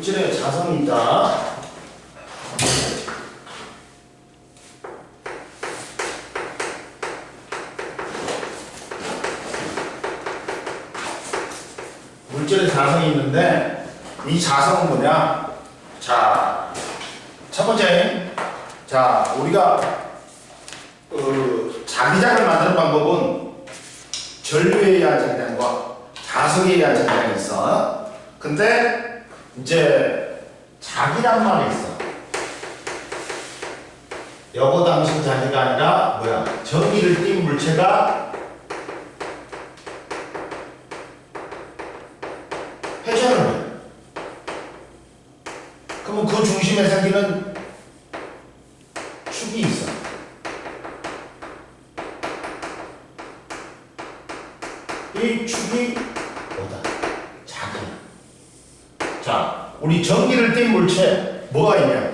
물질에 자성이 있다. 물질에 자성이 있는데 이 자성은 뭐냐? 자, 첫 번째, 자 우리가 자기장을 만드는 방법은 전류에 의한 자기장과 자석에 의한 자기장이 있어. 근데 이제 자기란 말이 있어. 여고 당신 자기가 아니라 뭐야? 전기를 띤 물체가 회전을 해. 그러면 그 중심에 생기는 축이 있어. 이 축이 뭐다? 자기야. 자, 우리 전기를 띤 물체 뭐가 있냐?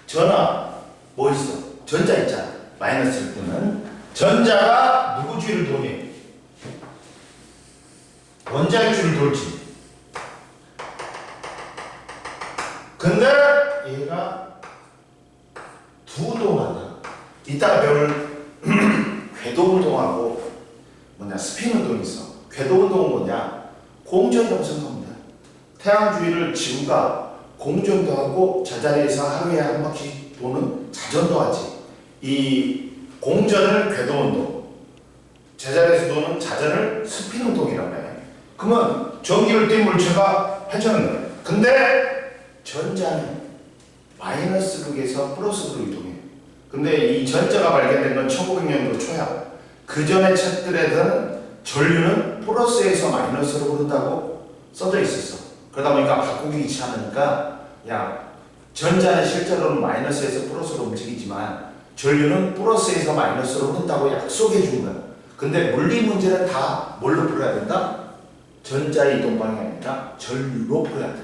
전하 뭐 있어? 전자 있잖아. 마이너스일 때는 전자가 누구 주위를 도니? 원자의 주위를 돌지. 근데 얘가 두동한다. 이따가 배울 궤도운동하고 뭐냐 스피운동이 있어. 궤도운동은 뭐냐? 공전이라고 생각하면 돼. 태양 주위를 지구가 공전도 하고 제자리에서 하루에 한 바퀴 도는 자전도 하지. 이 공전을 궤도운동, 제자리에서 도는 자전을 스피운동이라고 해. 그러면 전기를 띤 물체가 회전을 해. 근데 전자는 마이너스 극에서 플러스 극으로 이동해. 근데 이 전자가 발견된 건 1900년도 초야. 그 전에 책들에서는 전류는 플러스에서 마이너스로 흐른다고 써져 있었어. 그러다 보니까 바꾸기 귀찮으니까 야 전자는 실제로는 마이너스에서 플러스로 움직이지만 전류는 플러스에서 마이너스로 흐른다고 약속해 준 거야. 근데 물리 문제는 다 뭘로 풀어야 된다? 전자의 이동 방향이 아니라 전류로 풀어야 돼.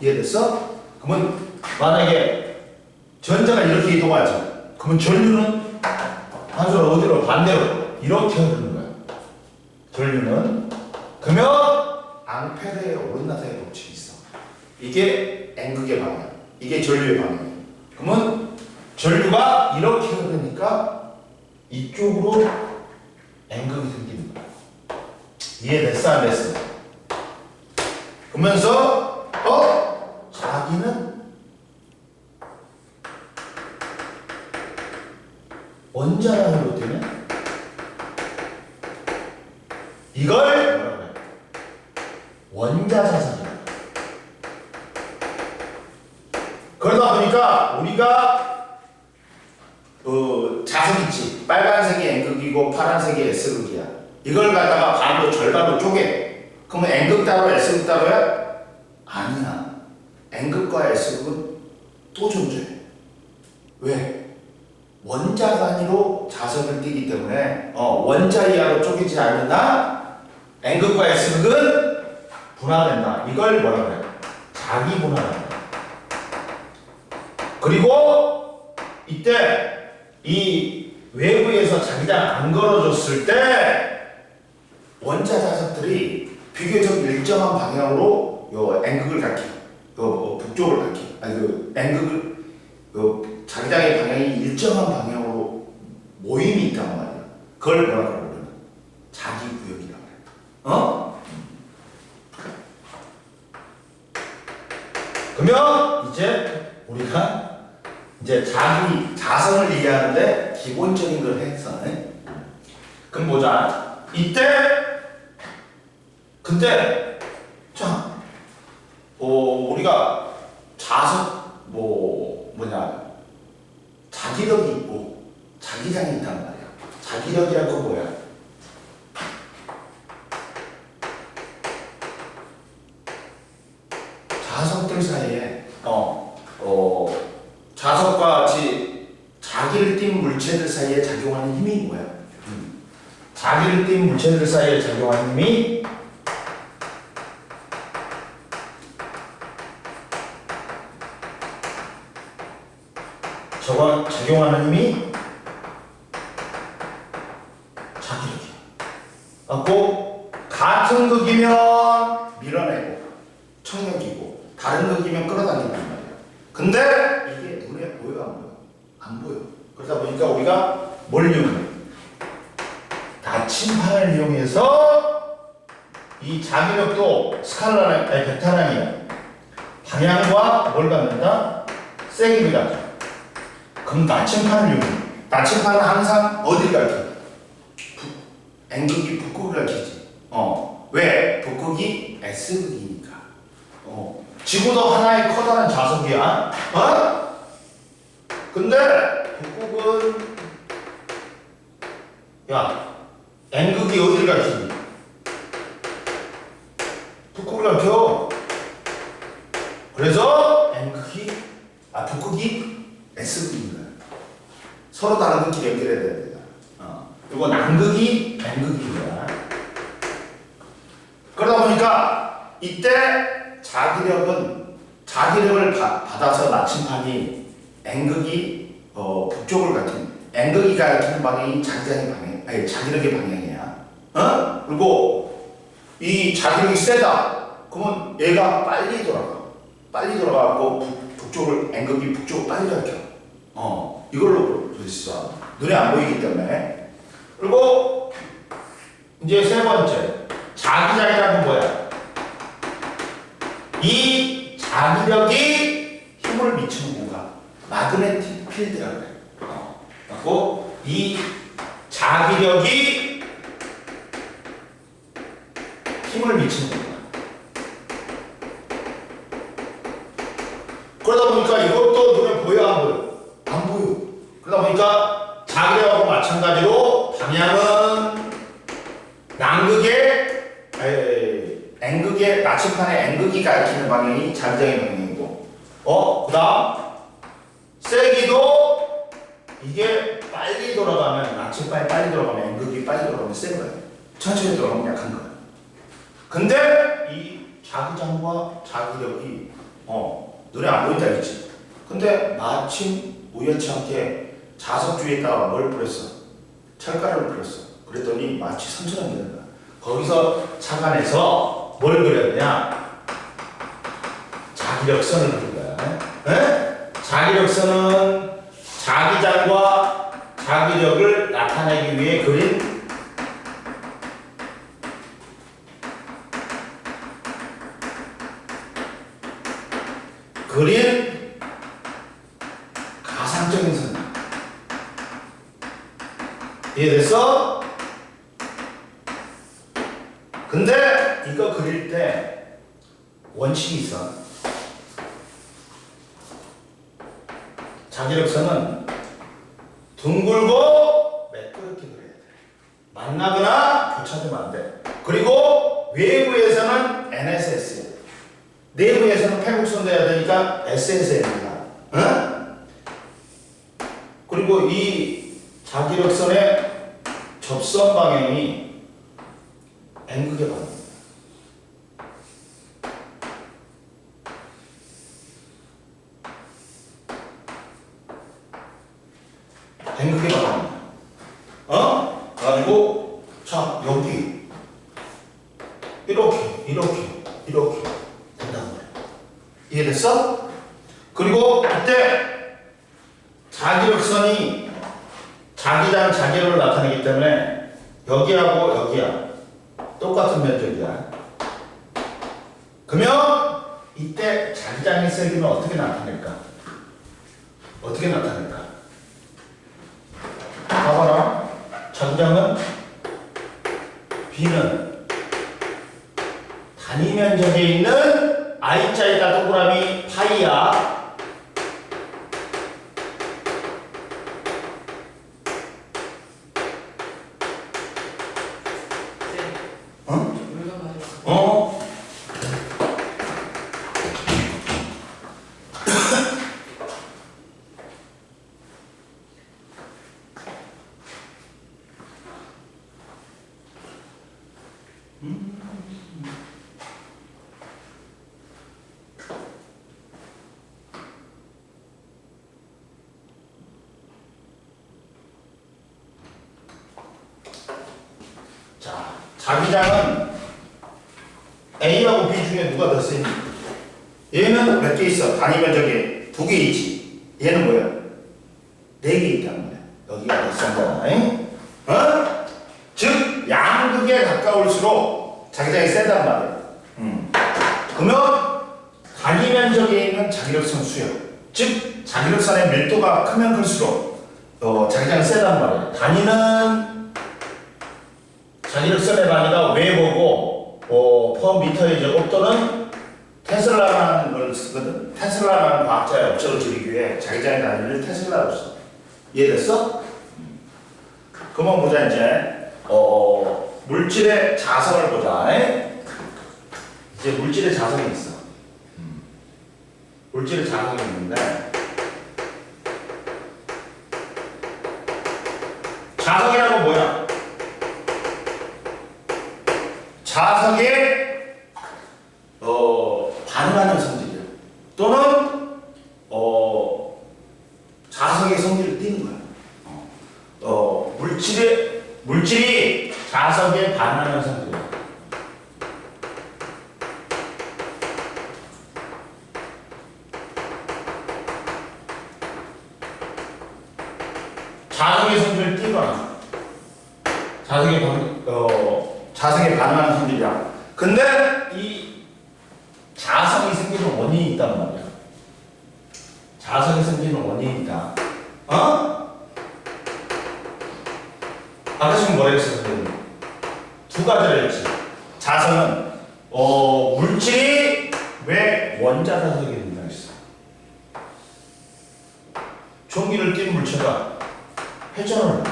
이해됐어? 그러면 만약에 전자가 이렇게 이동하지. 그러면 전류는 한솔 어디로? 반대로 이렇게 흐르는 거야. 전류는. 그러면 앙페르의 오른나사의 법칙이 있어. 이게 N극의 방향, 이게 전류의 방향이야. 그러면 전류가 이렇게 흐르니까 이쪽으로 N극이 생기는 거야. 이해됐어? 안 됐어? 그러면서 자기는 원자량으로 되면 이걸 뭐라고 해? 원자자산이야. 그러다 보니까 우리가 자석 있지. 빨간색이 N극이고 파란색이 S극이야. 이걸 갖다가 반으로 절반으로 쪼개. 그러면 N극 따로 S극 따로야? 아니야. N극과 S극은 또 존재해. 왜? 원자 단위로 자석을 띄기 때문에 원자 이하로 쪼개지 않는 한 N극과 S극은 분화된다. 이걸 뭐라 그래? 자기 분화된다. 그리고 이때 이 외부에서 자기장 안 걸어줬을 때 원자 자석들이 비교적 일정한 방향으로 요 N극을 갖기, 요 북쪽을 갖기, 아니 그 N극을 요 자기장의 방향이 일정한 방향으로 모임이 있단 말이야. 그걸 뭐라고 그러면 자기 구역이라고 그래. 그러면 이제 우리가 이제 자기 자성을 이해하는데 기본적인 걸 했어. 그럼 보자. 이때 근데 자, 우리가 자석 뭐냐 자기력이 있고 자기장이 있단 말이야. 자기력이란 건 뭐야? 자석들 사이에 자석과 같이 자기를 띤 물체들 사이에 작용하는 힘이 뭐야? 자기를 띤 물체들 사이에 작용하는 힘이 저거 작용하는 힘이 자기력이야. 갖고 같은 극이면 밀어내고 청력이고 다른 극이면 끌어당긴단 말이야. 근데 이게 눈에 보여가 안 보여? 안 보여. 그러다 보니까 우리가 뭘 이용해? 나침판을 이용해서 이 자기력도 스칼라랑 아니 벡터랑이야. 방향과 뭘 갖는다? 세기를 갖죠. 그럼 나침판을 이용해. 나침판은 항상 어디를 가르쳐? N극이 북극을 가르치지. 왜? 북극이 S극이니까. 지구도 하나의 커다란 자석이야. 근데 북극은 야 N극이 어디를 가르치니? 북극을 가르쳐. 그래서 북극이 S극입니다. 서로 다른 극끼리 연결해야 됩니다. 그리고 남극이 N극입니다. 그러다 보니까 이때 자기력을 받아서 나침판이 N극이 북쪽을 가르치는 N극이 가르치는 방향이 자기력의 방향이야. 그리고 이 자기력이 세다. 그러면 얘가 빨리 돌아가고 북쪽을 N극이 북쪽을 빨리 가르쳐. 이걸로 볼 수 있어. 눈에 안 보이기 때문에. 그리고 이제 세 번째 자기장이라는 건 뭐야? 이 자기력이 힘을 미치는 공간 마그네틱 필드라고 그래. 그리고 이 자기력이 힘을 미치는 공간. 그러다 보니까 이것도 눈에 보여 안 보여? 안 보여. 그러다 보니까 자기력하고 마찬가지로 방향은 N극의 나침판의 N극이 가리키는 방향이 자기장의 방향이고, 그 다음 세기도 이게 빨리 돌아가면 나침판이 빨리 돌아가면 N극이 빨리 돌아가면 센 거야. 천천히 돌아가면 약한 거야. 근데 이 자기장과 자기력이 눈에 안 보인다 했지. 근데 마침 우연치 않게 자석 주위에다가 뭘 뿌렸어? 철가루를 뿌렸어. 그랬더니 마치 선처럼 되는 거야. 거기서 착안해서 뭘 그렸냐? 자기력선을 그린 거야. 자기력선은 자기장과 자기력을 나타내기 위해 그린 가상적인 선. 이해됐어? 근데 이거 그릴 때 원칙이 있어. 자기력선은 둥글고 매끄럽게 그려야 돼. 만나거나 교차되면 안 돼. 그리고 외부에서는 NSS야. 내부에서는 패곡선 돼야 되니까 SSM이다. 그리고 이 자기력선의 접선 방향이 N극의 방향. N극의 방향. 가지고 자 여기 이렇게 된다는 거야. 이해됐어? 그리고 이때 자기력선이 자기장 자기력을 나타내기 때문에 여기하고 여기야 똑같은 면적이야. 그러면 이때 자기장의 세기는 어떻게 나타낼까? 봐봐라. 자기장은 B는 단위 면적에 있는 I자에다 동그라미 파이야. 자, 자기장은 A하고 B 중에 누가 더 세니? 얘는 몇 개 있어? 단위 면적이 2개 있지. 얘는 뭐야? 4개 있다는 거야. 여기가 대상자다. 어? 즉 양극에 가까울수록 자기장이 세단 말이야. 그러면 단위 면적에 있는 자기력선 수요. 즉 자기력선의 밀도가 크면 클수록 자기장이 세단 말이야. 단위는 자기력선의 단위가 웨버고 퍼 미터의 제곱 또는 테슬라라는 걸 쓰거든. 테슬라라는 과학자의 업적을 줄이기 위해 자기장의 단위를 테슬라로 써. 이해됐어? 그만 보자 이제. 물질의 자성을 보자. 이제 물질의 자성이 있어. 물질의 자성이 있는데 자성이라는 건 뭐야? 자성에 반응하는 성질이야. 또는 자성의 성질을 띠는 거야. 물질이 자성에 반응하는 성질이야. 자성의 성질을 띠거나 자성에 반응하는 성질이야. 근데 이 자성이 생기는 원인이 있단 말이야. 자성이 생기는 원인이 있다. 아까 지금 뭐라 했어? 두 가지를 했지. 자성은 물질이 왜 원자 자석이 된다고 했어? 전기를 띤 물체가 회전을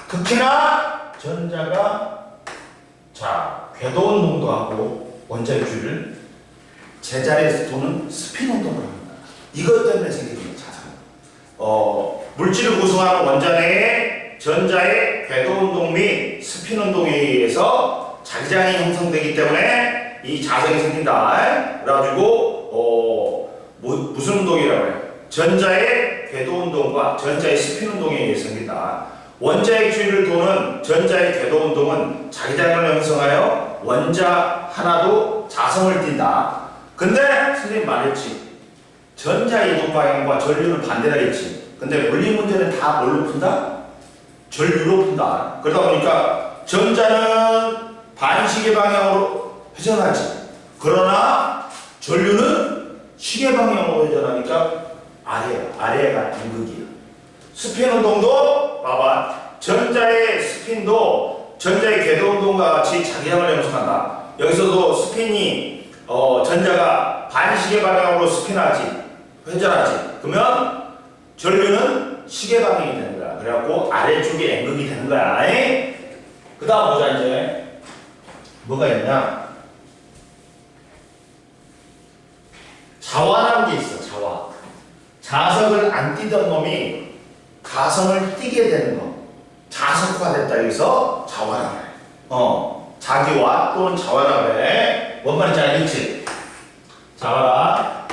특히나 전자가 궤도 운동도 하고 원자의 주위를 제자리에서 도는 스핀 운동을 합니다. 이것 때문에 생기는 자성. 물질을 구성하는 원자 내에 전자의 궤도 운동 및 스핀 운동에 의해서 자기장이 형성되기 때문에 이 자성이 생긴다. 그래가지고 무슨 운동이라고 해요? 전자의 궤도 운동과 전자의 스핀 운동에 의해 생긴다. 원자의 주위를 도는 전자의 궤도 운동은 자기장을 형성하여 원자 하나도 자성을 띈다. 근데 선생님 말했지. 전자 이동 방향과 전류는 반대라 했지. 근데 물리 문제는 다 뭘로 푼다? 전류로 푼다. 그러다 보니까 전자는 반시계 방향으로 회전하지. 그러나 전류는 시계 방향으로 회전하니까 아래가 임극이야. 스핀 운동도 봐봐. 전자의 스핀도 전자의 궤도 운동과 같이 자기장을 형성한다. 여기서도 스핀이 전자가 반시계 방향으로 스핀하지, 회전하지. 그러면 전류는 시계 방향이 되는 거야. 그래갖고 아래쪽에 N극이 되는 거야. 그 다음 보자 이제. 뭐가 있냐? 자화라는 게 있어. 자화. 자석을 안 띄던 놈이 가성을 띄게 되는 거. 자석화됐다 여기서 자화라 그래. 자기화 또는 자화라 그래. 뭔 말인지 알겠지? 자화라.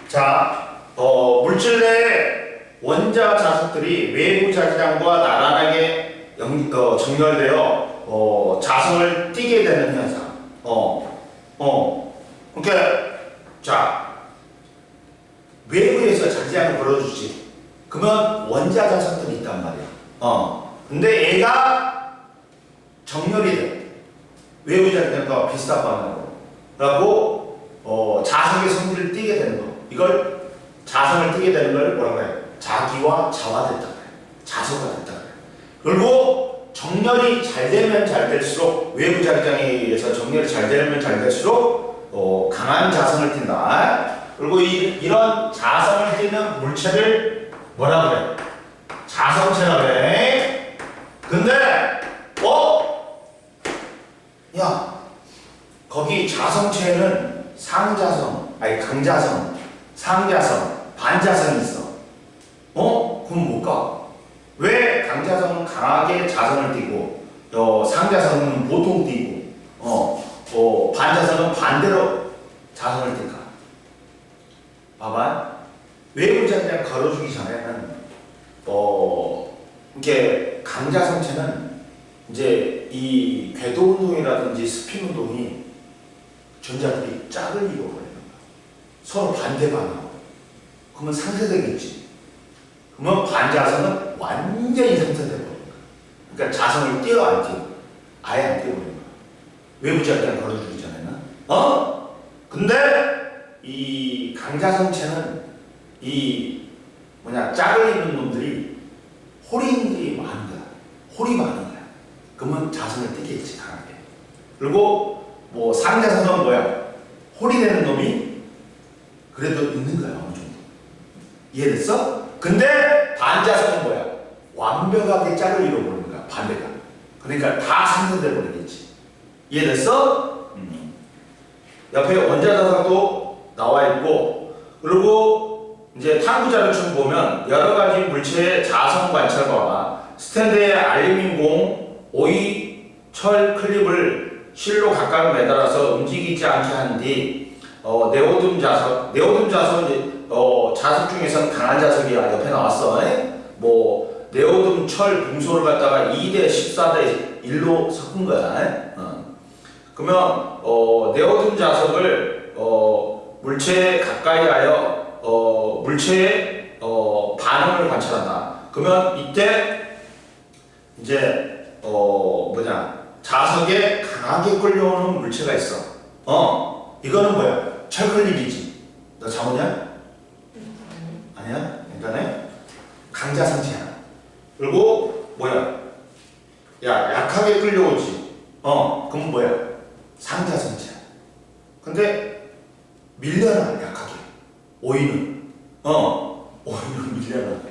자, 물질 내 원자 자석들이 외부 자기장과 나란하게 정렬되어 자성을 띠게 되는 현상. 그러니까 자 외부에서 자기장을 걸어주지. 그러면 원자 자석들이 있단 말이야. 근데 얘가 정렬이 돼. 외부 자기장과 비슷한 방향으로. 그래갖고 자성의 성질을 띠게 되는 거. 이걸 자성을 띠게 되는 걸 뭐라고 해? 자기와 자화됐다 그래. 자석화됐다 그래. 그리고 정렬이 잘 되면 잘 될수록 외부 자기장에 의해서 정렬이 잘 되면 잘 될수록 강한 자성을 띈다. 그리고 이런 자성을 띠는 물체를 뭐라 그래? 자성체라 그래. 근데 야 거기 자성체에는 강자성, 상자성, 반자성이 있어. 그럼 못 가. 왜 강자성은 강하게 자성을 띠고 상자성은 보통 띠고 반자성은 반대로 자성을 띨까? 봐봐. 외부 자기장 걸어주기 전에는 이게 강자성체는 이제 이 궤도 운동이라든지 스핀 운동이 전자들이 짝을 이루어버리는 거야. 서로 반대 방향으로. 그러면 상쇄되겠지. 그러면 반자성은 완전히 상쇄되버리는 거야. 그러니까 자성을 띄어 안 띄어? 아예 안 띄어버리는 거야. 외부자기장 걸어주기 전에는. 근데 이 강자성체는 이 짝을 이루는 놈들이 호리인들이 많은 거야. 홀이 많은 거야. 그러면 자성을 띄겠지, 강하게. 그리고 상자성은 뭐야? 홀이 되는 놈이 그래도 있는 거야, 어느 정도. 이해됐어? 근데 반자성은 뭐야? 완벽하게 짝을 이뤄버리는 거야, 반대가. 그러니까 다 상쇄돼 버리겠지. 이해됐어? 옆에 원자자석도 나와 있고, 그리고 이제 탐구 자료층 보면 여러 가지 물체의 자성 관찰과 스탠드에 알루미늄공, 오이, 철 클립을 실로 각각 매달아서 움직이지 않게 한 뒤 네오듐 자석은 이제 자석 중에서는 강한 자석이야. 옆에 나왔어. 네오듐 철 붕소를 갖다가 2대 14대 1로 섞은 거야. 그러면 네오듐 자석을 물체에 가까이 하여 물체의 반응을 관찰한다. 그러면 이때 이제 자석에 강하게 끌려오는 물체가 있어. 이거는 뭐야? 철클립이지. 너 잠오냐? 아니야? 그러니까 강자성체야. 그리고 뭐야? 야, 약하게 끌려오지. 그럼 뭐야? 상자성체야. 근데 밀려나, 약하게. 오이는 밀려나.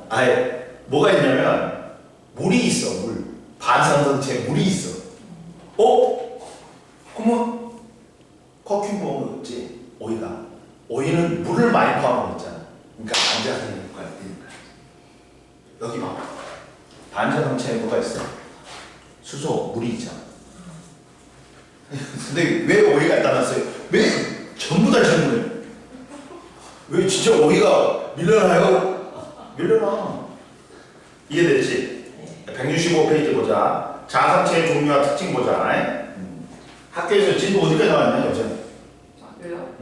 아예 뭐가 있냐면 물이 있어. 물. 반상성체에 물이 있어. 그러면 커큐 먹었지. 오이는 물을 많이 포함하고 있잖아. 그러니까 반자성의 효과가 있는 거야. 여기 봐. 반자성체에 뭐가 있어? 수소, 물이 있잖아. 근데 왜 오이가 나타났어요? 왜 전부 다 질문해? 왜 진짜 오이가 밀려나요? 밀려나. 이해됐지? 165페이지 보자. 자성체의 종류와 특징 보자. 학교에서 진도 어디까지 나왔냐, 요새? 학교요?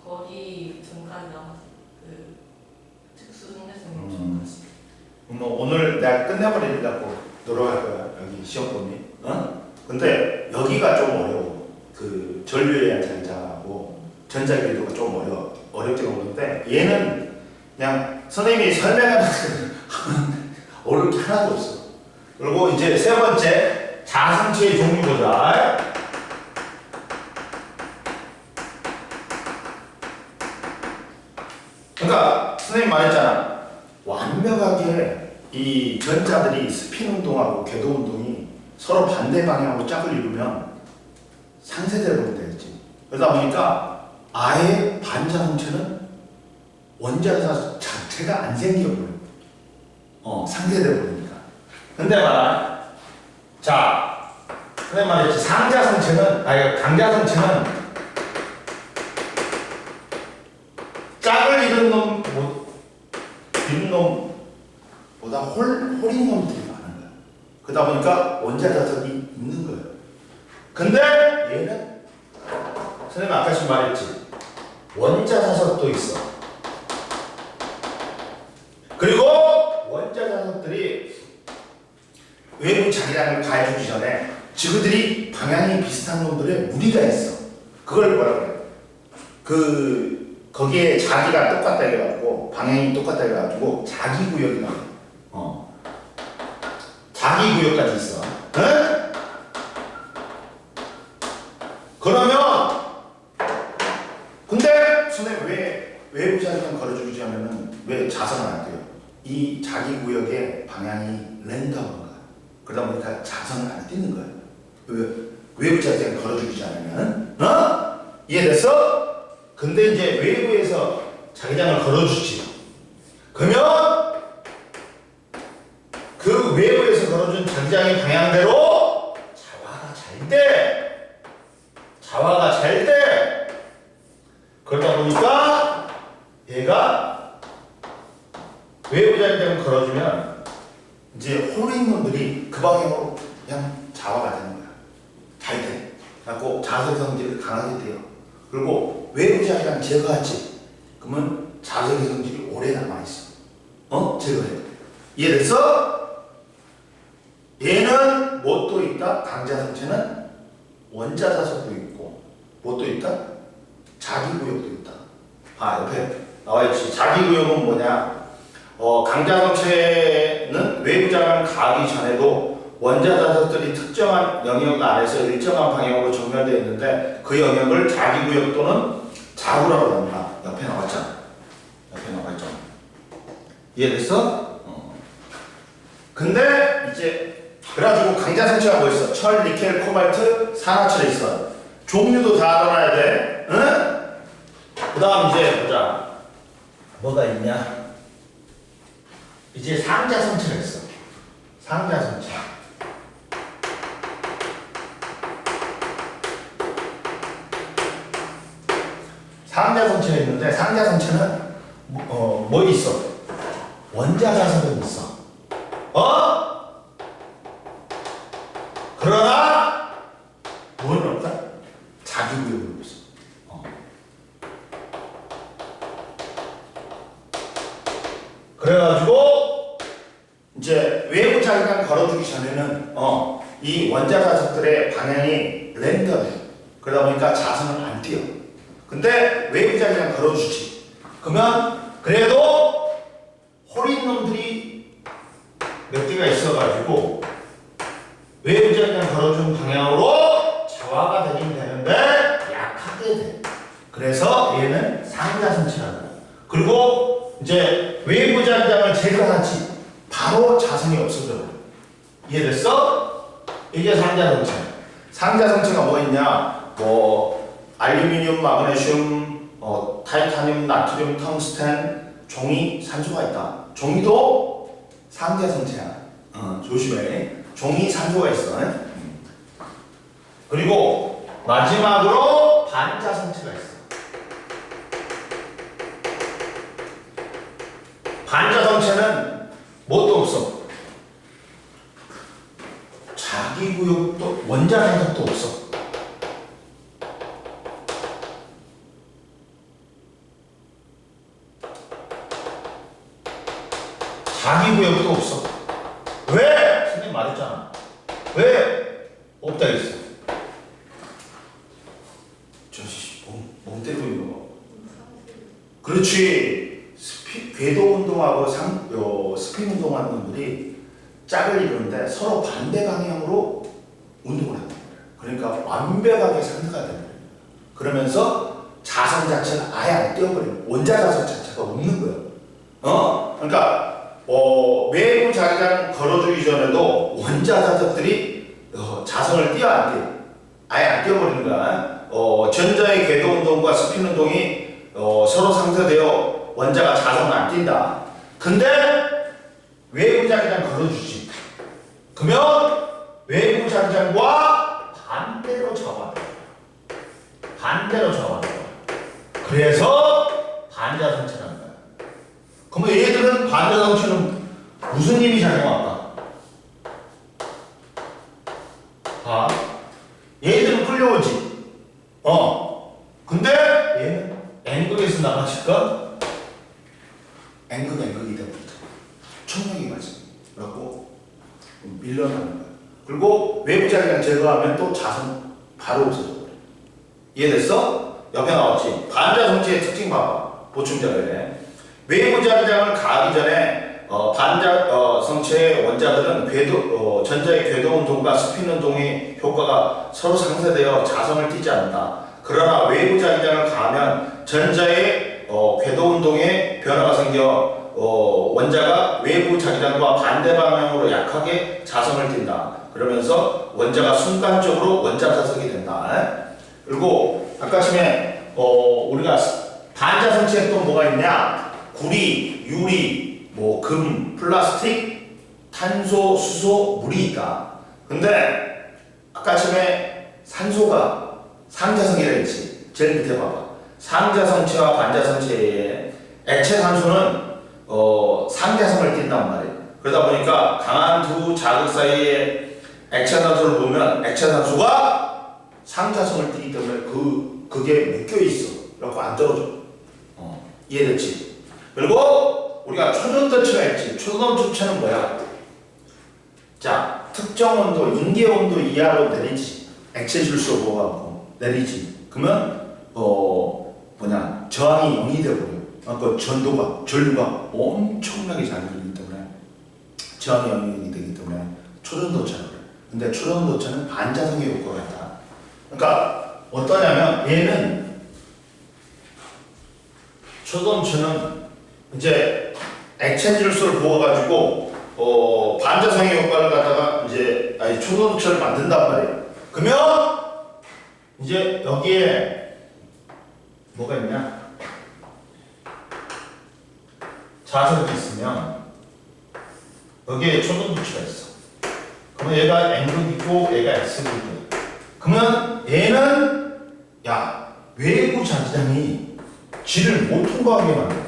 거기 중간 나왔어. 그 특수 상대성 오늘 내가 끝내버리려고 노력할 거야. 여기 시험범위. 근데 여기가 좀 어려워. 그 전류의 전자하고 전자궤도가 좀 어렵게 오는데 얘는 그냥 선생님이 설명하는 어려울 게 하나도 없어. 그리고 이제 세 번째 자성체의 종류 보자. 그러니까 선생님 말했잖아. 완벽하게 이 전자들이 스핀 운동하고 궤도 운동이 서로 반대 방향으로 짝을 이루면 상쇄되는 되겠지. 그러다 보니까 아예 반자성체는 원자사 자체가 안 생겨버려. 상쇄돼 버리니까. 근데 말아. 자, 근데 말이지. 강자성체는 짝을 이룬 놈보다 홀인 놈들이 많은 거야. 그러다 보니까 원자자석이 있는 거예요. 근데 얘는 선생님 아까 지금 말했지. 원자자석도 있어. 그리고 원자자석들이 외부 자기장을 가해주기 전에 지그들이 방향이 비슷한 놈들의 무리가 있어. 그걸 뭐라 그래? 거기에 자기가 똑같다 해가지고 방향이 똑같다 해가지고 자기구역이 나와. 자기구역까지 있어. 응? 그러면 근데 선생님 왜 외부 자기장 걸어주지 않으면 왜 자성을 안 돼요? 이 자기구역의 방향이 랜덤한 거야. 그러다 보니까 자성을 안 띄는 거야. 외부 자기장 걸어주지 않으면. 이해됐어? 근데 이제 외부에서 자기장을 걸어주지. 그러면 그 외부에서 걸어준 자기장의 방향대로 자화가 잘 돼. 그러다 보니까 얘가 외부 자기장을 걸어주면 이제 홀인 놈들이 그 방향으로 그냥 좌화가 되는 거야. 잘 돼. 그래갖고 자석 성질이 강하게 돼요. 그리고 외부자기장 제거하지. 그러면 자석의 성질이 오래 남아있어. 제거해. 이해됐어? 얘는 뭐 또 있다? 강자성체는 원자자석도 있고 뭐 또 있다? 자기구역도 있다. 옆에 나와있지. 자기구역은 뭐냐? 강자성체는 외부자랑 가기 전에도 원자자석들이 특정한 영역 안에서 일정한 방향으로 정렬되어 있는데 그 영역을 자기구역 또는 자구라고 합니다. 옆에 나왔잖아. 옆에 나와있잖아. 이해됐어? 근데 이제 그래가지고 강자성체가 뭐 있어? 철, 니켈, 코발트, 산화철이 있어. 종류도 다 알아놔야 돼. 응? 그 다음 이제 보자. 뭐가 있냐? 이제 상자성체가 있어. 상자성체. 상자성체가 있는데 상자성체는 뭐 있어? 원자자석은 있어. 그러나 뭐는 없다? 자기구역은 없어. 그래가지고 이제 외부 자기장 걸어주기 전에는 이 원자자석들의 방향이 랜덤해. 그러다 보니까 자성은 안 띄어. 근데 외부 자기장 걸어주지. 그러면 그래도 홀인 놈들이 몇 개가 있어가지고 외부 자기장 걸어준 방향으로 좌화가 되긴 되는데 약하게 돼. 그래서 얘는 상자성체라는 거야. 그리고 이제 외부 자기장을 제거하지. 바로 자성이 없어져. 이해됐어? 이게 상자성체. 상자성체가 뭐 있냐? 뭐 알루미늄, 마그네슘, 타이타늄, 나트륨, 텅스텐, 종이, 산소가 있다. 종이도 상자성체야. 조심해. 종이, 산소가 있어. 그리고 마지막으로 반자성체가 있어. 반자성체는 뭣도 없어. 자기구역도 원자자석도 없어. 자기구역도 없어. 왜? 선생님 말했잖아. 왜? 없다 했어. 저씨 몸 때리고 있는 거. 그렇지. 궤도 운동하고 스핀 운동하는 분들이 짝을 이루는데 서로 반대 방향으로 운동을 한다. 그러니까 완벽하게 상대가 되는 거예요. 그러면서 자성 자체는 아예 안 떼어버리는 원자 자성 자체가 없는 거예요. 그러니까 외부 자기장 걸어주기 전에도 원자 자석들이 자성을 띄어 안 띄어? 아예 안 띄어버리는 거야. 전자의 궤도 운동과 스핀 운동이 서로 상쇄되어 원자가 자성을 안 띈다. 근데 외부 자기장 걸어주지. 그러면 외부 자기장과 반대로 좌화돼. 반대로 좌화돼. 그래서 반자성체라는 거야. 그러면 얘들은 반자성체는 무슨 힘이 작용할까? 얘들은 끌려오지. 근데 얘는 N극에서 나가질까? N극이 되버리죠. 천명이 맞아. 그래갖고 밀려나는 거야. 그리고 외부 자기장 제거하면 또 자성 바로 없어져 버려. 이해됐어? 옆에 나왔지? 반자성체의 특징 봐봐. 보충자료에. 외부 자기장을 가하기 전에 반자성체의 원자들은 전자의 궤도 운동과 스핀 운동의 효과가 서로 상쇄되어 자성을 띠지 않는다. 그러나 외부 자기장을 가하면 전자의 궤도 운동에 변화가 생겨 원자가 외부 자기장과 반대 방향으로 약하게 자성을 띈다. 그러면서 원자가 순간적으로 원자자석이 된다. 그리고 아까 전에 우리가 반자성체에 또 뭐가 있냐? 구리, 유리, 금, 플라스틱, 탄소, 수소, 물이 있다. 근데 아까 전에 산소가 상자성이라 했지. 제일 밑에 봐봐. 상자성체와 반자성체의 액체 산소는 상자성을 띈단 말이에요. 그러다 보니까 강한 두 자극 사이에 액체 산소를 보면 액체 산소가 상자성을 띠기 때문에 그게 묶여 있어. 그래갖고 안 떨어져. 이해됐지? 그리고 우리가 초전도체가 있지. 초전도체는 뭐야? 자, 특정 온도, 인계 온도 이하로 내리지. 액체 질소 모아갖고 내리지. 그러면 저항이 0이 돼버려. 그 전류가 엄청나게 잘 들리기 때문에 저항이 0이 되기 때문에 초전도체라고 그래. 근데 초전도체는 반자성의 효과가 있다. 그러니까 어떠냐면 얘는 초전도체는 이제 액체 질소를 부어가지고 반자성의 효과를 갖다가 이제 초전도체를 만든단 말이에요. 그러면 이제 여기에 뭐가 있냐? 자석이 있으면 여기에 초전도체가 있어. 그러면 얘가 N극이고 얘가 S극이고. 그러면 얘는 외부 자기장이 G를 못 통과하게 만들어.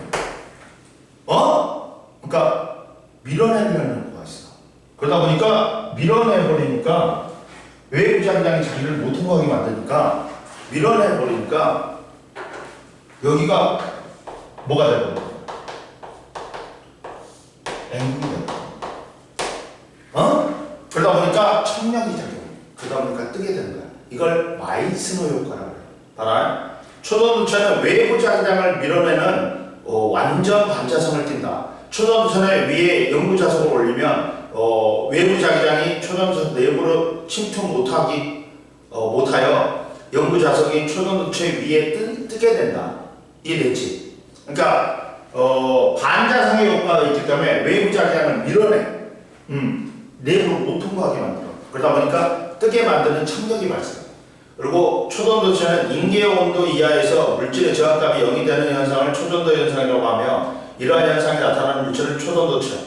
그러니까 밀어내려는 효과가 있어. 그러다 보니까 밀어내버리니까 외부 자기장이 자기를 못 통과하게 만드니까 밀어내버리니까 여기가 뭐가 되거든? N극이 되거든. 그러다 보니까 청력이 작용. 그러다 보니까 뜨게 되는 거야. 이걸 마이스너 효과라고 해요. 봐라. 초전도체는 외부 자기장을 밀어내는 완전 반자성을 띈다. 초전도체는 위에 영구 자석을 올리면 외부 자기장이 초전도체 내부로 침투 못하여 영구 자석이 초전도체 위에 뜨게 된다. 이해됐지? 그러니까 반자성의 효과가 있기 때문에 외부 자기장을 밀어내. 내부로 못 통과하게 만들어. 그러다 보니까 뜨게 만드는 청력이 발생해. 그리고 초전도체는 인계 온도 이하에서 물질의 저항값이 0이 되는 현상을 초전도 현상이라고 하며 이러한 현상이 나타나는 물질을 초전도체.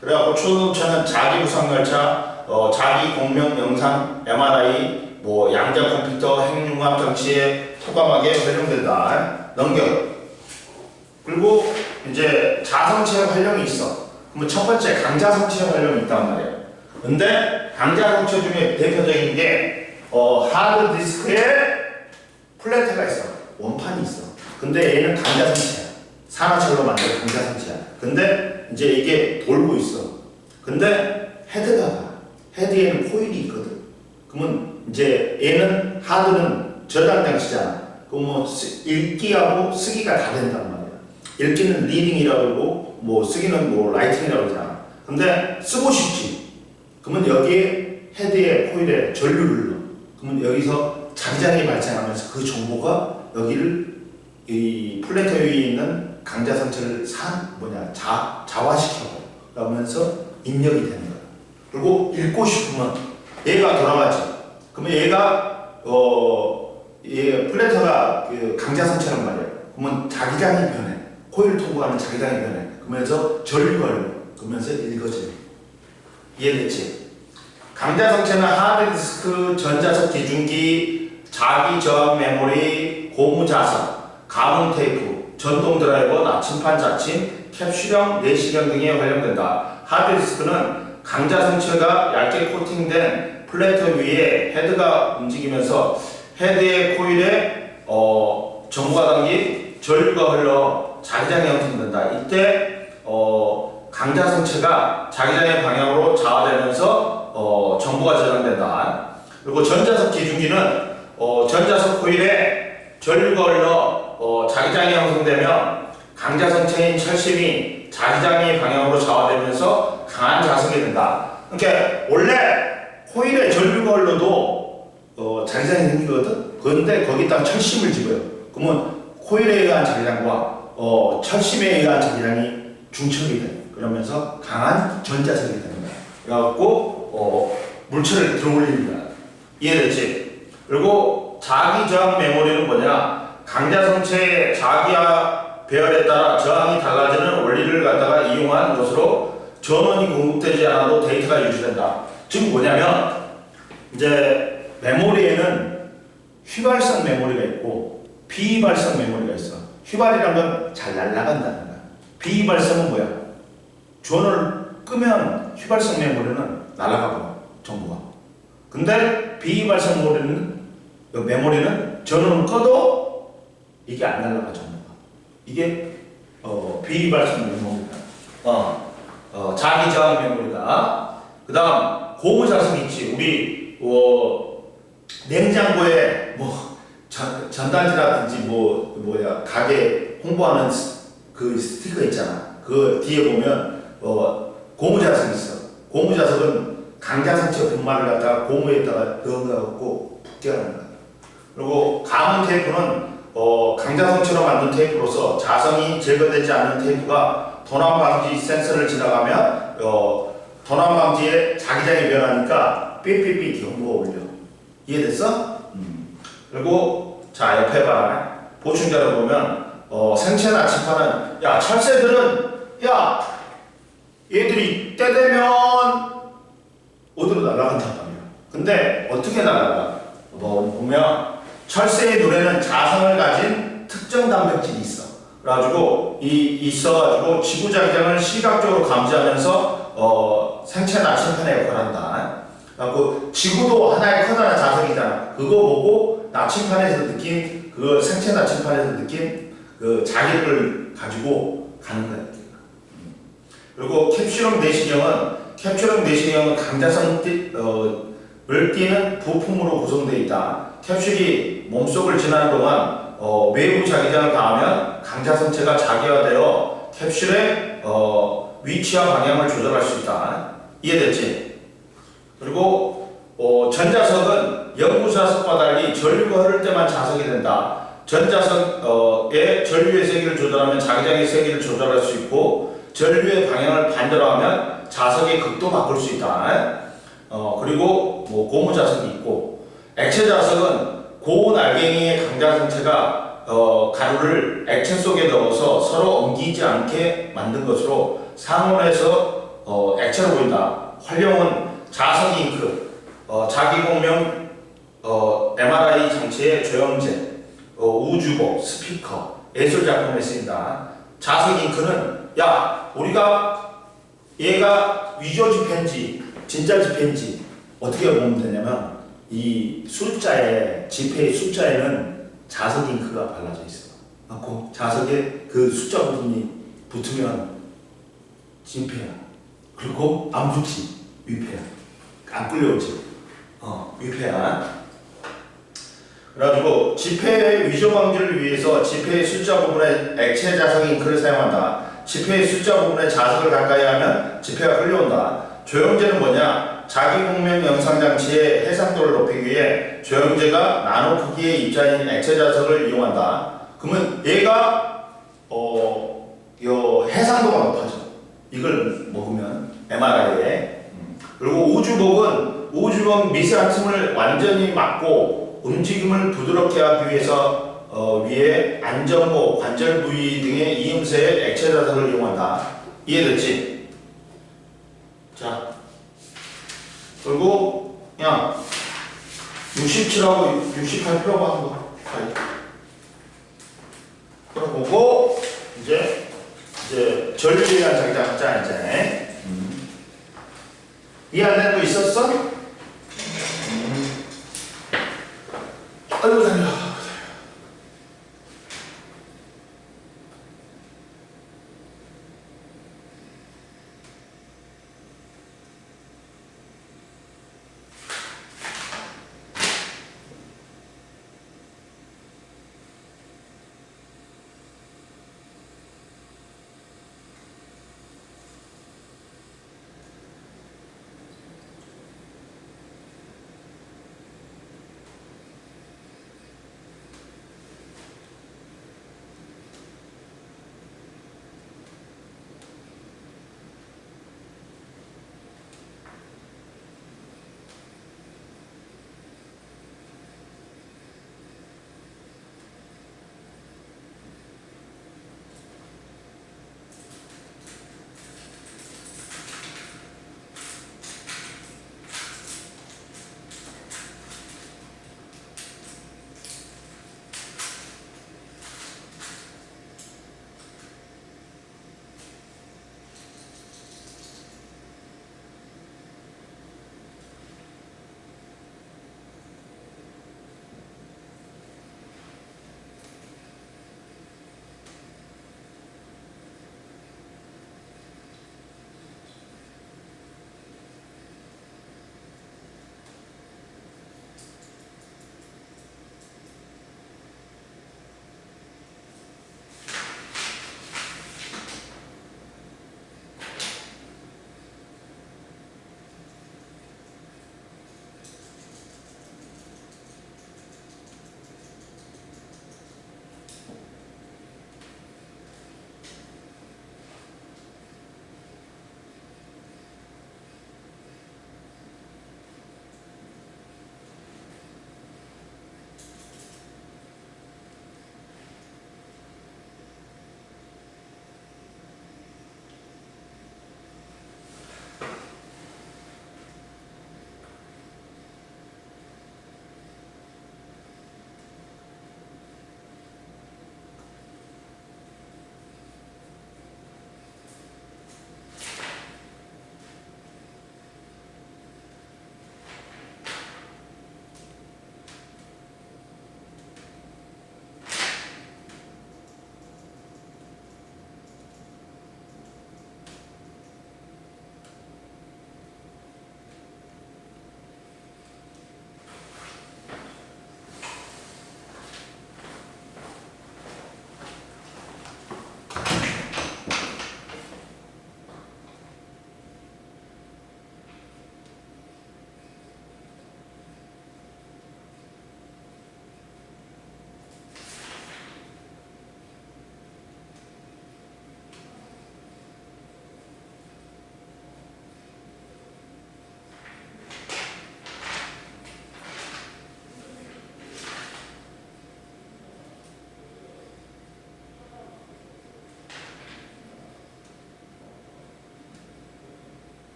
그래갖고 초전도체는 자기 부상열차, 자기 공명 영상, MRI, 양자 컴퓨터, 핵융합 장치에 톡감하게 활용된다. 넘겨. 그리고 이제 자성체의 활용이 있어. 그러면 첫 번째 강자성체의 활용이 있단 말이야. 근데 강자성체 중에 대표적인 게 하드디스크에 플래트가 있어. 원판이 있어. 근데 얘는 강자성체야. 산화철로 만든 강자성체야. 근데 이제 이게 돌고 있어. 근데 헤드에는 코일이 있거든. 그러면 이제 얘는 하드는 저장 장치잖아. 그럼 읽기하고 쓰기가 다 된단 말이야. 읽기는 리딩이라고 그러고 쓰기는 라이팅이라고 그러잖아. 근데 쓰고 싶지. 그러면 여기에 헤드에 코일에 전류를 넣어. 그러면 여기서 자기장이 발생하면서 그 정보가 여기를 이 플래터 위에 있는 강자성체를 자화시켜. 그러면서 입력이 되는 거야. 그리고 읽고 싶으면 얘가 돌아가지. 그러면 얘가 플래터가 그 강자성체란 말이야. 그러면 자기장이 변해. 코일을 통과하는 자기장이 변해. 그러면서 전류가 흘러. 그러면서 읽어져. 이해됐지? 강자성체는 하드디스크, 전자석 기중기, 자기 저항 메모리, 고무 자석, 가공 테이프, 전동 드라이버, 나침판 자침, 캡슐형, 내시경 등에 활용된다. 하드디스크는 강자성체가 얇게 코팅된 플래터 위에 헤드가 움직이면서 헤드의 코일에 전구가 담긴 전류가 흘러 자기장이 형성된다. 이때 강자성체가 자기장의 방향으로 자화되면서 전구가 저장된다. 그리고 전자석 기중기는 전자석 코일에 전류가 흘러 자기장이 형성되면 강자성체인 철심이 자기장의 방향으로 자화되면서 강한 자석이 된다. 그러니까 원래 코일에 전류가 흘러도 자기장이 생기거든. 그런데 거기다 철심을 집어요. 그러면 코일에 의한 자기장과 철심에 의한 자기장이 중첩이 돼. 그러면서 강한 전자석이 되는 거야. 그래갖고 물체를 들어올리는 거야. 이해됐지? 그리고 자기 저항 메모리는 뭐냐? 강자성체의 자기와 배열에 따라 저항이 달라지는 원리를 갖다가 이용한 것으로 전원이 공급되지 않아도 데이터가 유지된다. 즉 뭐냐면 이제 메모리에는 휘발성 메모리가 있고 비휘발성 메모리가 있어. 휘발이란 건 잘 날아간다는 거야. 비휘발성은 뭐야? 전원을 끄면 휘발성 메모리는 날아가 버려 정보가. 근데 비휘발성 메모리는 전원을 꺼도 이게 안 날아가 정보가. 이게 비휘발성 메모리다. 자기 저항 메모리다. 그다음 고무자석 있지. 우리 냉장고에 뭐 전단지라든지 가게 홍보하는 그 스티커 있잖아. 그 뒤에 보면 고무자석이 있어. 고무자석은 강자성체 분말을 갖다가 고무에다가 넣어갖고 붙게 하는 거야. 그리고 가문 테이프는 강자성체로 만든 테이프로서 자성이 제거되지 않는 테이프가 도난 방지 센서를 지나가면 도난 방지에 자기장이 변하니까 삐삐삐 경보가 울려. 이해됐어? 그리고 자 옆에 봐. 보충자를 보면 생체 나침판은 야 철새들은 야 얘들이 때 되면 어디로 날아간단 말이야. 근데 어떻게 날아가? 보면 철새의 눈에는 자성을 가진 특정 단백질이 있어. 그래가지고 있어가지고 지구 자기장을 시각적으로 감지하면서 생체 나침판의 역할을 한다. 그리고 지구도 하나의 커다란 자석이잖아. 그거 보고 나침판에서 느낀 그 생체 나침판에서 느낀 그 자기를 가지고 가는 거야. 그리고 캡슐형 내시경은 강자성을 띠는 부품으로 구성되어 있다. 캡슐이 몸속을 지나는 동안 외부 자기장을 가하면 강자성체가 자기화되어 캡슐의 위치와 방향을 조절할 수 있다. 이해됐지? 그리고 전자석은 연구자석과 달리 전류가 흐를 때만 자석이 된다. 전자석의 전류의 세기를 조절하면 자기장의 세기를 조절할 수 있고 전류의 방향을 반대로 하면 자석의 극도 바꿀 수 있다. 그리고 고무자석이 있고 액체자석은 고온알갱이의 강자성체가 가루를 액체 속에 넣어서 서로 엉키지 않게 만든 것으로 상온에서 액체로 보인다. 활용은 자석 잉크, 자기공명 MRI 장치의 조영제, 우주복, 스피커, 예술작품에 쓰인다. 자석 잉크는 얘가 위조 지폐인지 진짜 지폐인지 어떻게 보면 되냐면 이 지폐의 숫자에는 자석 잉크가 발라져 있어. 맞고 자석에 그 숫자 부분이 붙으면 진폐야. 그리고 안 붙지 위폐야. 안 끌려오지. 위폐야. 그래가지고 지폐의 위조 방지를 위해서 지폐의 숫자 부분에 액체 자석 잉크를 사용한다. 지폐의 숫자 부분에 자석을 가까이 하면 지폐가 끌려온다. 조영제는 뭐냐? 자기공명 영상장치의 해상도를 높이기 위해 조영제가 나노 크기의 입자인 액체 자석을 이용한다. 그러면 얘가 해상도가 높아져. 이걸 먹으면 MRI에. 그리고 우주복은 미세한 틈을 완전히 막고 움직임을 부드럽게 하기 위해서 위에 안전모, 관절 부위 등의 이음새의 액체 자석을 이용한다. 이해됐지? 자, 그리고 그냥 67하고 68 풀어보는 거. 풀어보고 이제 전류에 대한 자기장 하자 이제. 이해 안 되는 거 있었어? 아이고 다녀.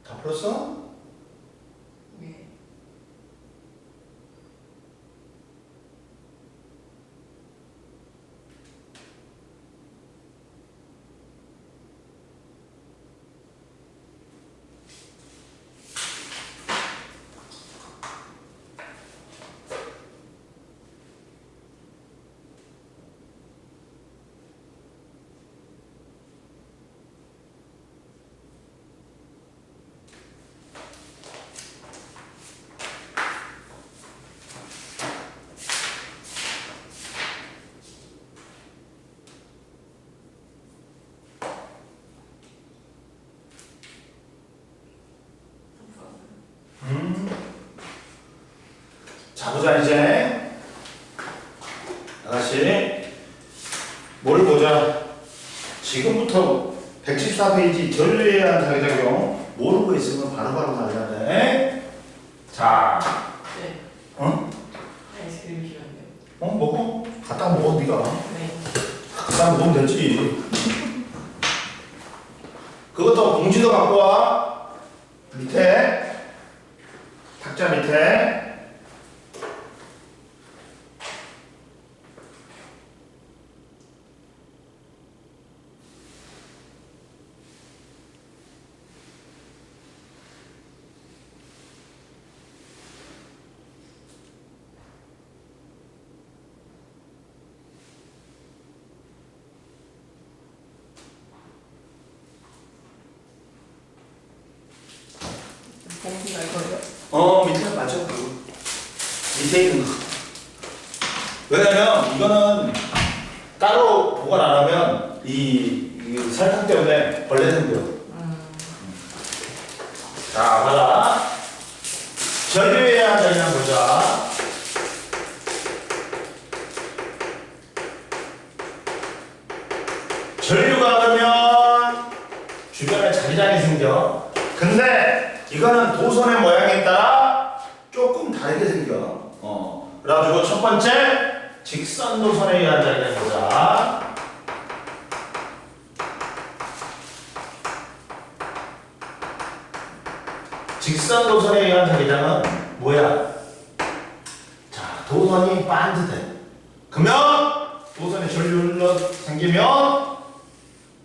다 풀었어? 네. 자, 보자, 이제. 아가씨, 뭘 보자. 지금부터 114페이지 전류에 대한 자기작용 모르고 있으면 바로바로 말해야 돼. 자, 네. 어? 아이스크림 필요한데요. 먹어? 갖다 먹어, 네가. 네. 갖다 먹으면 되지. 그것도 봉지도 갖고 와. 밑에. 탁자 밑에. 봉지가 이거요? 밑에 맞춰. 밑에 있는 거. 왜냐면 이거는 따로 보관 안 하면 이 설탕 때문에 벌레 생겨. 자, 봐라. 전류에 대한 자기장 보자. 전류가 그러면 주변에 자기장이 생겨. 근데 이거는 도선의 모양에 따라 조금 다르게 생겨. 그래가지고 첫 번째 직선 도선에 의한 자기장 보자. 직선 도선에 의한 자기장은 뭐야? 자, 도선이 반드돼. 그러면 도선에 전류 생기면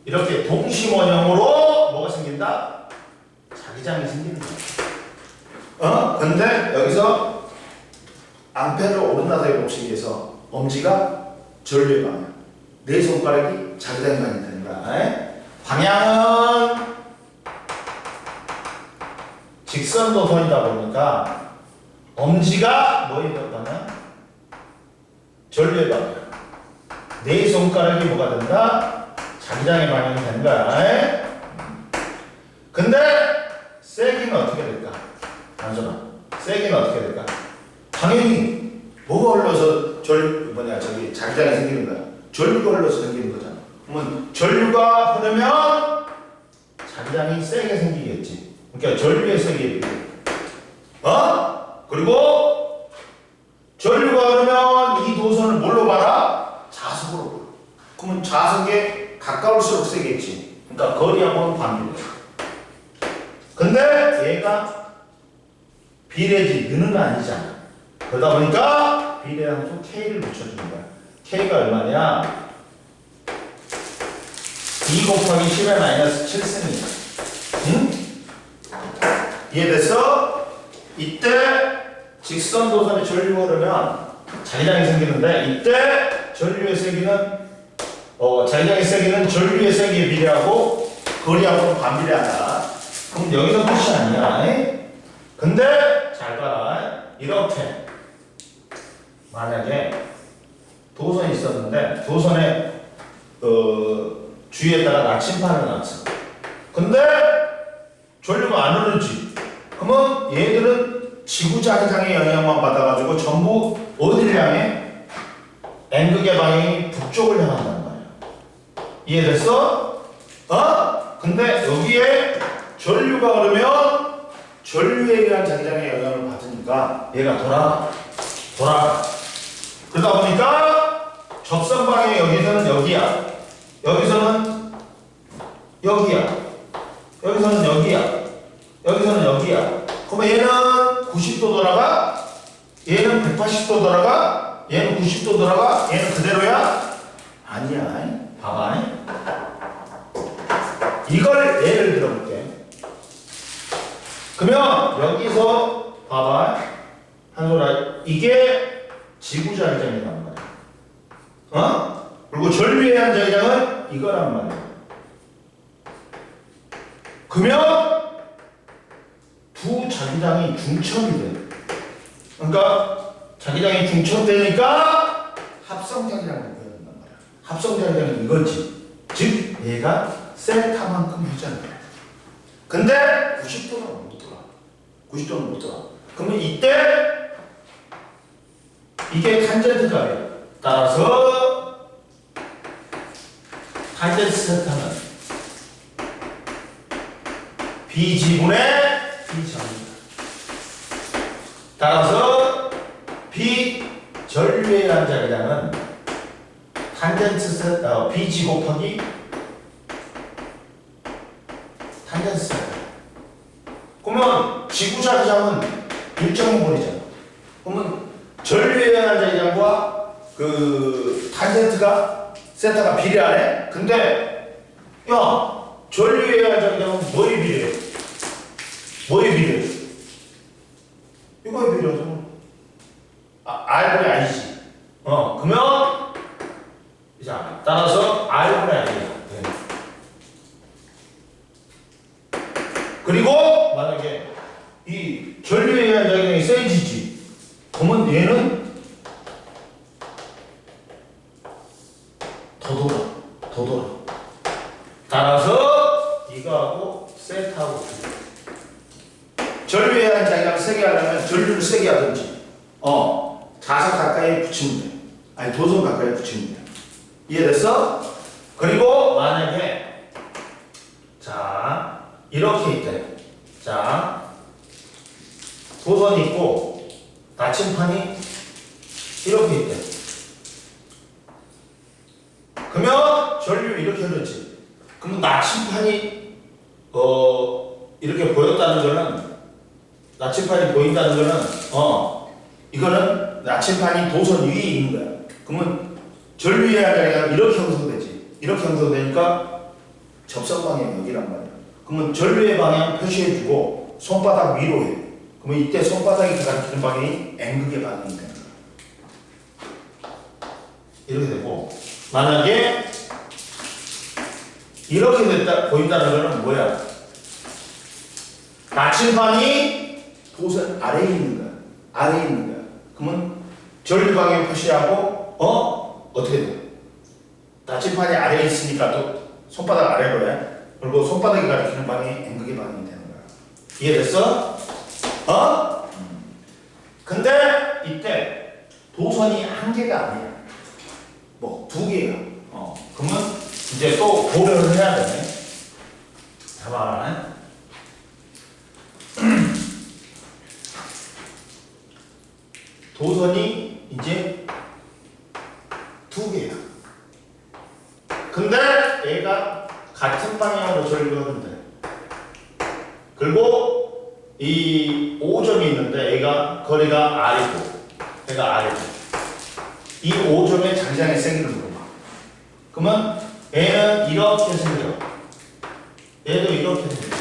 이렇게 동심원형으로 뭐가 생긴다? 자기장이 생기는 거야. 근데 여기서 암페를 오른나다리 법칙에서 엄지가 전류의 방향, 네 손가락이 자기장의 방향이 되는 거야. 방향은 직선 도선이다 보니까 엄지가 뭐에 들어가냐? 전류의 방향. 네 손가락이 뭐가 된다? 자기장의 방향이 되는 거야. 근데 세기는 어떻게 될까? 안전아. 세기는 어떻게 될까? 당연히 뭐가 흘러서 자기장이 생기는 거야. 전류가 흘러서 생기는 거잖아. 그러면 전류가 흐르면 자기장이 세게 생기겠지. 그러니까 전류의 세기에 비해. 그리고 전류가 흐르면 이 도선을 뭘로 봐라? 자석으로 봐. 그러면 자석에 가까울수록 세겠지. 그러니까 거리하고는 반비례. 근데 얘가 비례지 느는 거 아니잖아. 그러다 보니까 비례함수 K를 붙여주는 거야. K가 얼마냐? 2 곱하기 10의 마이너스 7승이야. 응? 이해됐어? 이때 직선 도선에 전류가 흐르면 자기장이 생기는데 이때 전류의 세기는 자기장의 세기는 전류의 세기에 비례하고 거리하고는 반비례한다. 그럼 여기서 끝이 아니야. 근데 잘 봐라. 이렇게 만약에 도선이 있었는데 도선의 주위에다가 나침판을 놨어. 근데 전류가 안 흐르지. 그러면 얘들은 지구 자기장의 영향만 받아가지고 전부 어디를 향해? N극의 방향이 북쪽을 향한다는 거야. 이해됐어? 근데 여기에 전류가 흐르면 전류에 의한 자기장의 영향을 받으니까 얘가 돌아가. 그러다 보니까 접선 방향이 여기서는 여기야. 여기서는 여기야. 여기서는 여기야. 여기서는 여기야. 그러면 얘는 90도 돌아가, 얘는 180도 돌아가, 얘는 90도 돌아가, 얘는 그대로야? 아니야. 봐봐. 이걸 예를 들어볼게. 그러면 여기서 봐봐. 한솔아, 이게 지구자기장이란 말이야. 어? 그리고 전류의 한 자기장은 이거란 말이야. 그러면 두 자기장이 중첩이 돼. 그러니까 자기장이 중첩되니까 합성자기장을 보여준단 말이야. 합성자기장이 이거지. 즉 얘가 셀타만큼 회전을 해. 근데 90도는 못 돌아. 90도는 못 돌아. 그러면 이때 이게 탄젠트값이야. 따라서 탄젠트 세타는 B지분의 B전이다. 따라서 B전류의 한 자기장은 탄젠트 B지 곱하기 탄젠트 세타. 그러면 지구자기장은 1.5몰이잖아. 그러면 전류의 한 자기장과 그 탄젠트가 세타가 비례하네. 근데 야, 전류의 한 자기장은 뭐에 비례해? 뭐에 비례해? 이거에 비례하잖아. R분의 I지. 그러면 자, 따라서 R분의 I야. 네. 그리고 만약에 이 전류에 의한 자기장이 세지지. 그러면 얘는 더 돌아. 따라서 이거하고 세트하고 전류에 의한 자기장을 세게 하려면 전류를 세게 하든지 자석 가까이 붙이면 돼. 아니 도선 가까이 붙이면 돼. 이해됐어? 그리고 만약에 자 이렇게 있대. 자 도선이 있고 나침판이 이렇게 있대. 그러면 전류 이렇게 흐르지. 그럼 나침판이 이렇게 보였다는 거는 나침판이 보인다는 거는 이거는 나침판이 도선 위에 있는 거야. 그러면 전류의 자리가 이렇게 형성되지. 이렇게 형성되니까 접선 방향이 여기란 말이야. 그러면 전류의 방향 표시해주고 손바닥 위로 해. 그러면 이때 손바닥이 가리키는 방향이 N극의 방향이 되는 거야. 이렇게 되고 만약에 이렇게 됐다 보인다는 거는 뭐야? 나침반이 도선 아래에 있는 거야. 아래에 있는 거야. 그러면 전류 방향 표시하고 어떻게 돼? 나침반이 아래에 있으니까 또 손바닥 아래로 해. 그리고 손바닥이 가리키는 방향이 N극의 방향이 되는 거야. 이해됐어? 근데 이때 도선이 한 개가 아니야. 뭐 두 개야. 그러면 이제 또 고려를 해야 되네. 봐봐. 도선이 이제 두 개야. 근데 얘가 같은 방향으로 전류하는데 그리고 이 5점이 있는데 얘가 거리가 R이고 얘가 R이고 이 5점의 자기장의 세기를 물어봐. 그러면 얘는 이렇게 생겨. 얘도 이렇게 생겨.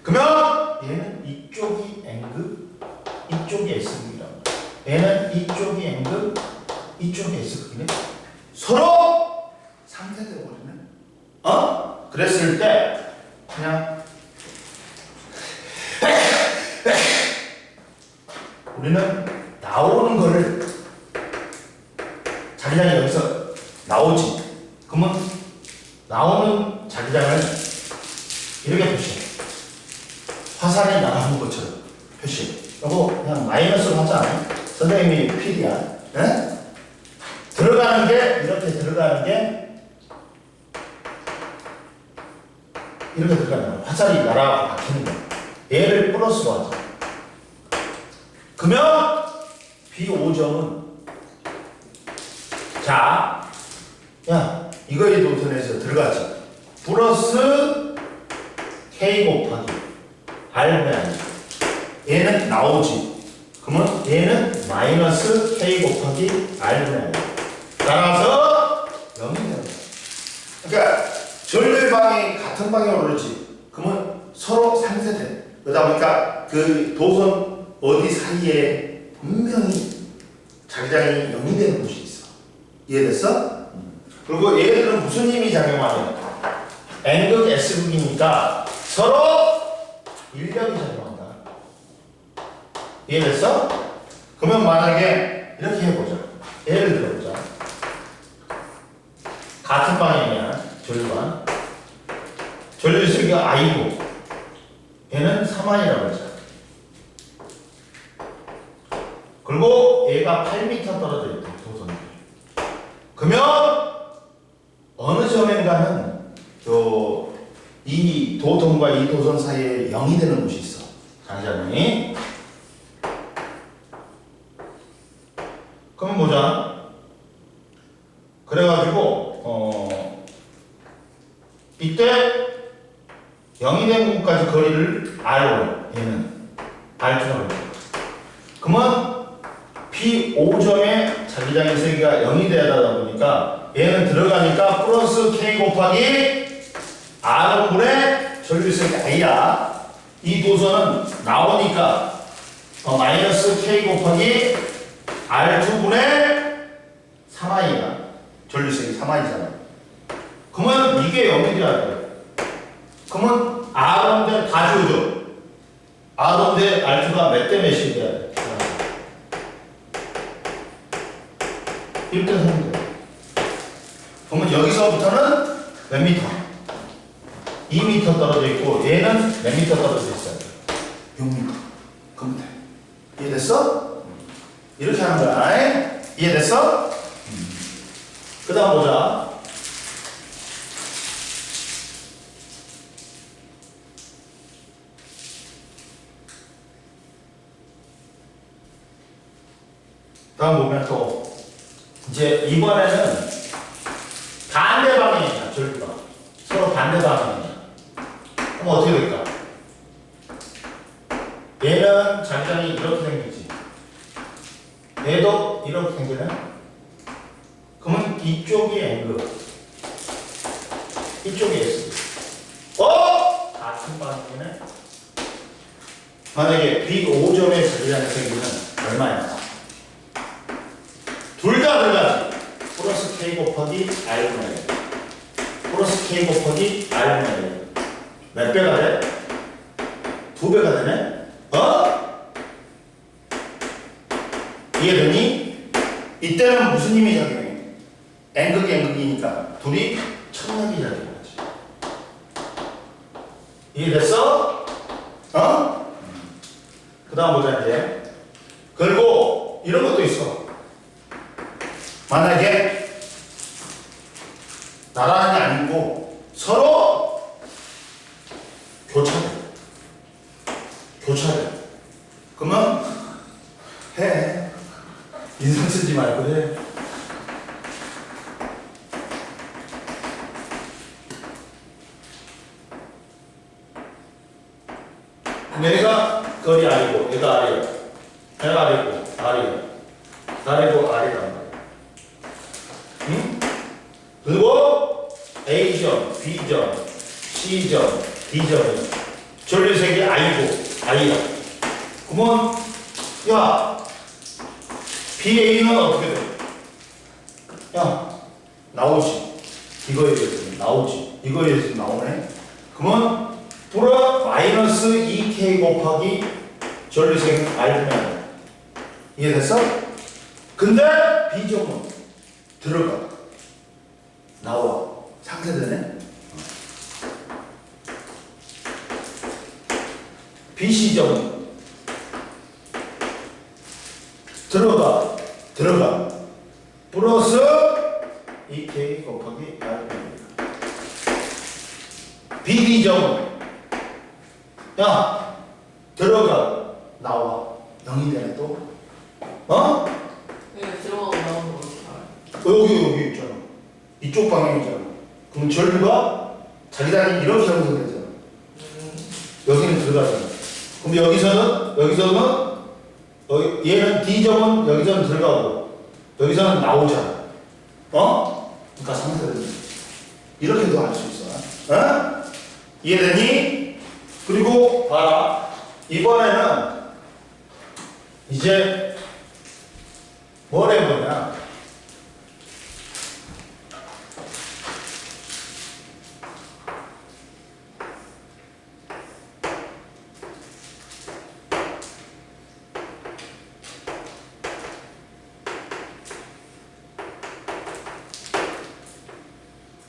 그러면 얘는 이쪽이 N극, 이쪽이 S극이라고. 얘는 이쪽이 N극, 이쪽이 S극이네. 서로 상쇄되어 버리네. 그랬을 때 그냥 우리는 나오는 거를 자기장이 여기서 나오지. 그러면 나오는 자기장을 이렇게 표시해. 화살이 나가는 것처럼 표시해. 이거 그냥 마이너스로 하지 않아요? 선생님이 필이야. 네? 들어가는 게 이렇게 들어가는 게 이렇게 들어가는 거야. 화살이 날아가고 박히는 거야. 얘를 플러스로 하자. 그러면 B5점은 자, 야 이거의 도선에서 들어가지. 플러스 K 곱하기 R분의 R. 얘는 나오지. 그러면 얘는 마이너스 K 곱하기 R분의 R. 따라서 0이 되는 거야. 그러니까 전류방이 같은 방향으로 오르지. 그러면 서로 상쇄돼. 그러다 보니까 그 도선 어디 사이에 분명히 자기장이 0이 되는 곳이 있어. 이해됐어? 그리고 얘들은 무슨 힘이 작용하냐? N극 S극이니까 서로 인력이 작용한다. 이해됐어? 그러면 만약에 이렇게 해보자. 예를 들어보자. 같은 방향이야. 전류관. 전류수가 I고 얘는 3I라고 하자. 그리고 얘가 8m 떨어져 있다. 도선이. 그러면 어느 점인가는 이 도통과 이 도선 사이에 0이 되는 곳이 있어. 장자명이. 그럼 보자. 그래가지고 이때 0이 된 곳까지 거리를 R1, 얘는 R2라고 해. 그러면 P5점의 자기장의 세기가 0이 되다 보니까 얘는 들어가니까 플러스 K 곱하기 R분의 전류세기 I야. 이 도선은 나오니까 마이너스 K 곱하기 R2분의 3I야. 전류세기 3I잖아. 그러면 이게 0이 돼야 돼. 그러면 R1대 다 지워져. R1대 R2가 몇 대 몇이 돼야 돼? 이렇게 하면 돼. 그러면 여기서부터는 몇 미터? 2m 떨어져 있고 얘는 몇 미터 떨어져 있어요? 6m. 그럼 돼. 이해됐어? 이렇게 하는 거야. 이해됐어? 그 다음 보자. 다음 보면 또 이제 이번에는 반대 방향이야. 전류가 서로 반대 방향이야. 그럼 어떻게 될까? 얘는 자기장이 이렇게 생기지. 얘도 이렇게 생기네. 그러면 이쪽이 N극, 이쪽이 S. 같은 방향이네. 만약에 B5점의 자기장의 세기는 얼마야? 둘 다 들어가지. 플러스 K 곱하기 R분의 1. 플러스 K 곱하기 R분의 1. 몇 배가 돼? 2배가 되네? 이해되니? 이때는 무슨 힘이 작용해? N극이 N극이니까 둘이 천력이 작용하지. 이해됐어? 그 다음 보자 이제. 그리고 이런 것도 있어. 만약에 나란히 아니고 서로 교차돼. 그러면 해. 인상 쓰지 말고 해. 내가 거리 R이고 얘가 R이야. 얘가 R이고 R이야. R이고 R이란 응? 그리고 A점, B점, C점, D점이 전류색이 I고 I야. 그러면 야 BA는 어떻게 돼? 야 나오지. 이거에 대해서 나오지. 이거에 대해서 나오네. 그러면 플러스 마이너스 2K 곱하기 전류색 R면 이해됐어? 근데 B점은 들어가. 나와. 상쇄되네? BC점은 들어가. 플러스 2K 곱하기 R입니다. BD점은 야 들어가. 나와. 0이 되네 또. 여기 들어가고 나오는 거 어떻게 알아? 여기 있잖아. 이쪽 방향이잖아. 그럼 전류가 자기장이 이렇게 형성되잖아. 그럼 여기서는 얘는 D점은 여기서는 들어가고 여기서는 나오잖아. 그러니까 상쇄되는 거지. 이렇게도 할 수 있어. 이해되니? 그리고 봐라. 이번에는 이제 뭘 해보냐.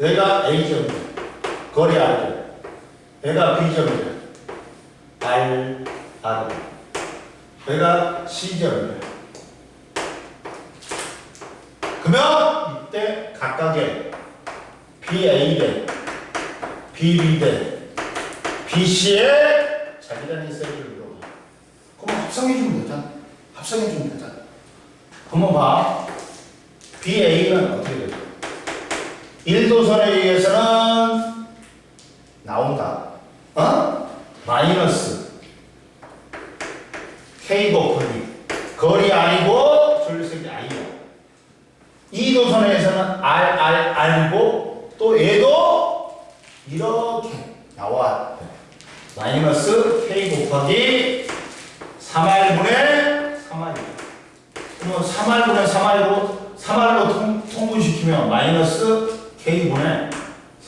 얘가 A점이야. 거리 R. 얘가 B점이야. R. 얘가 C점이야. 그러면 이때 각각의 BA 대 BB 대 BC의 자기단위 셀을 이루어. 그럼 합성해주면 되잖아. 합성해주면 되잖아. 그러면 봐. BA는 어떻게 되죠? 1도선에 의해서는 나온다. 마이너스 K 곱하기 거리 I고 줄색이 I야. 2도선에서는 R고 또 얘도 이렇게 나와. 마이너스 K 곱하기 3R분의 3R이야. 그러면 3R분의 3R로 3R로 통분시키면 마이너스 K분의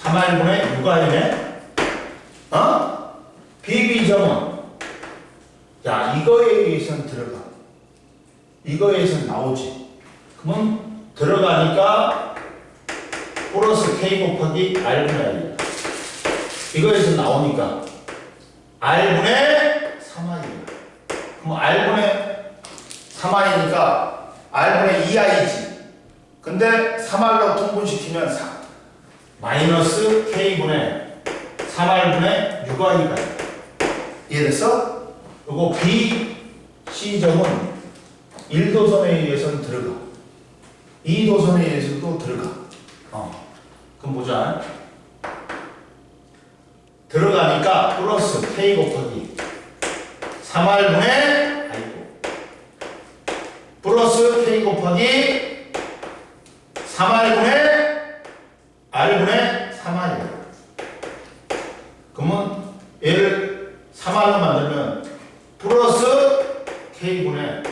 3R분의 6R이네? BB점은 야 이거에 의해서는 들어가. 이거에 의해서는 나오지. 그러면 들어가니까 플러스 K 곱하기 R분의 R이야. 이거에서 나오니까 R분의 3R이야. 그럼 R분의 3R이니까 R분의 2I지. 근데 3R로 통분시키면 4. 마이너스 K분의 3R분의 6I가 이해됐어? 그리고 B, C점은 1도선에 의해서는 들어가. 2도선에 의해서도 들어가. 그럼 보자. 들어가니까 플러스 K 곱하기 3R분의 I고 플러스 K 곱하기 3R분의 R분의 3R이야. 그러면 얘를 3R로 만들면 플러스 K분의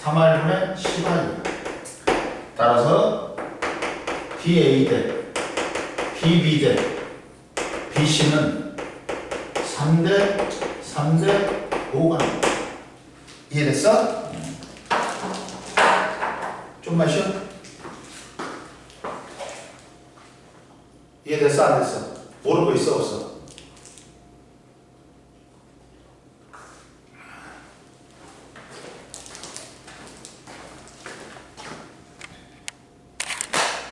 3R분의 10R이야. 따라서 BA 대 BB 대 BC는 3대 5가 나와. 이해됐어? 좀만 쉬어. 이해됐어? 안 됐어? 모르는 거 있어 없어?